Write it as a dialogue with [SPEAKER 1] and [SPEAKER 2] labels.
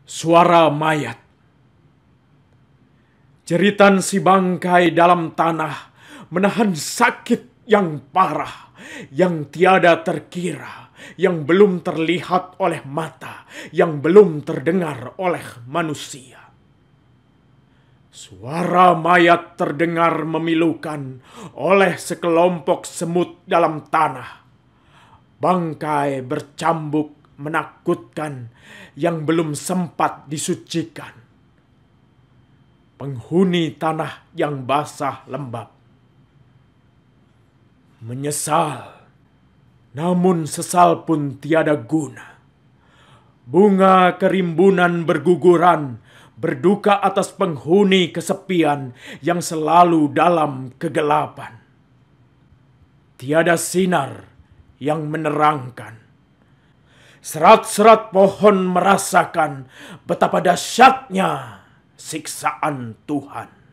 [SPEAKER 1] Suara mayat. Jeritan si bangkai dalam tanah menahan sakit yang parah, yang tiada terkira, yang belum terlihat oleh mata, yang belum terdengar oleh manusia. Suara mayat terdengar memilukan oleh sekelompok semut dalam tanah. Bangkai bercambuk menakutkan yang belum sempat disucikan. Penghuni tanah yang basah lembab. Menyesal, namun sesal pun tiada guna. Bunga kerimbunan berguguran, berduka atas penghuni kesepian yang selalu dalam kegelapan. Tiada sinar yang menerangkan. Serat-serat pohon merasakan betapa dahsyatnya siksaan Tuhan.